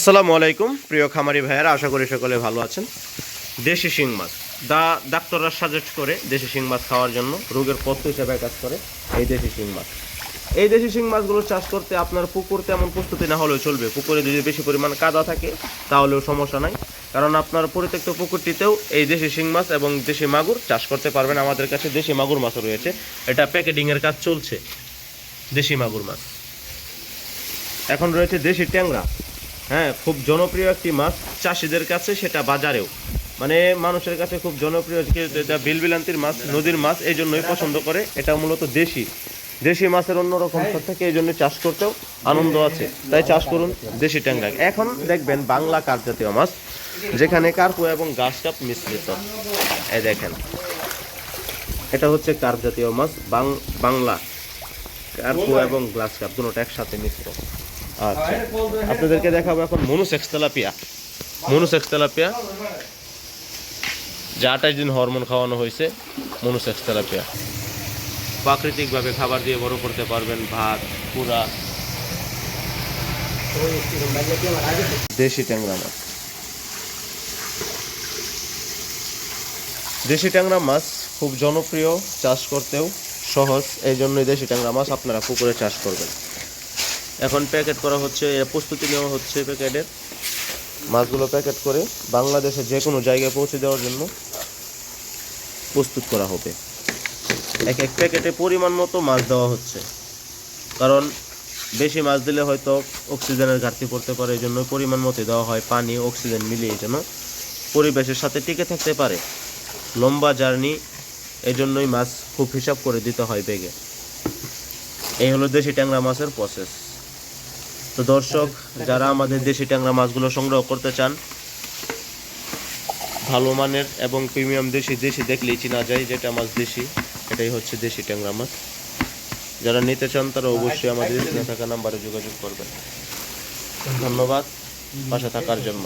আসসালামু আলাইকুম প্রিয় খামারি ভাইয়েরা, আশা করি সকলে ভালো আছেন। দেশি শিং মাছ ডাক্তাররা সাজেস্ট করে দেশি শিং মাছ খাওয়ার জন্য, রোগের পথ্য হিসেবে কাজ করে এই দেশি শিং মাছ। এই দেশি শিং মাছগুলো চাষ করতে আপনার পুকুর তেমন প্রস্তুতি না হলেও চলবে। পুকুরে যদি বেশি পরিমাণ কাদা থাকে তাহলেও সমস্যা নাই, কারণ আপনার পরিত্যক্ত পুকুরটিতেও এই দেশি শিং মাছ এবং দেশি মাগুর চাষ করতে পারবেন। আমাদের কাছে দেশি মাগুর মাছও রয়েছে, এটা প্যাকেটিংয়ের কাজ চলছে। দেশি মাগুর মাছ এখন রয়েছে দেশি ট্যাংরা। হ্যাঁ, খুব জনপ্রিয় একটি মাছ চাষিদের কাছে, সেটা বাজারেও মানে মানুষের কাছে খুব জনপ্রিয়। এটা বিলবিলান্তির মাছ, নদীর মাছ, এই জন্যই পছন্দ করে। এটা মূলত দেশি মাছের অন্যরকম থেকে, এই জন্য চাষ করতেও আনন্দ আছে, তাই চাষ করুন দেশি ট্যাংরা। এখন দেখবেন বাংলা কার্প জাতীয় মাছ, যেখানে কার্পু এবং ঘাস কাপ মিশ্রিত। এই দেখেন, এটা হচ্ছে কার্প জাতীয় মাছ, বাংলা কার্পু এবং গ্লাস কাপ দুটোটা একসাথে মিশ্র। আচ্ছা, আপনাদেরকে দেখাবো এখন মনুসেক্স তেলাপিয়া, যা 28 দিন হরমোন খাওয়ানো হয়েছে। মনুসেক্স তেলাপিয়া প্রাকৃতিকভাবে খাবার দিয়ে বড় করতে পারবেন। ভাত পুরা দেশি ট্যাংরা মাছ। দেশি ট্যাংরা মাছ খুব জনপ্রিয়, চাষ করতেও সহজ, এই জন্যই দেশি ট্যাংরা মাছ আপনারা পুকুরে চাষ করবেন। এখন প্যাকেট করা হচ্ছে, প্রস্তুতি নেওয়া হচ্ছে প্যাকেটের। মাছগুলো প্যাকেট করে বাংলাদেশে যে কোনো জায়গায় পৌঁছে দেওয়ার জন্য প্রস্তুত করা হবে। এক এক প্যাকেটে পরিমাণ মতো মাছ দেওয়া হচ্ছে, কারণ বেশি মাছ দিলে হয়তো অক্সিজেনের ঘাটতি পড়তে পারে, এই জন্য পরিমাণ মতো দেওয়া হয়। পানি অক্সিজেন মিলিয়ে যেন পরিবেশের সাথে টিকে থাকতে পারে। লম্বা জার্নি, এই জন্যই মাছ খুব হিসাব করে দিতে হয় ব্যাগে। এই হলো দেশি ট্যাংরা মাছের প্রসেস। তো দর্শক, যারা আমাদের দেশি ট্যাংরা মাছগুলো সংগ্রহ করতে চান, ভালো মানের এবং প্রিমিয়াম দেশি দেখলেই চেনা যায় যেটা মাছ দেশি, এটাই হচ্ছে দেশি ট্যাংরা মাছ। যারা নিতে চান তারা অবশ্যই আমাদের স্ক্রিনে থাকা নাম্বারে যোগাযোগ করবেন। ধন্যবাদ পাশে থাকার জন্য।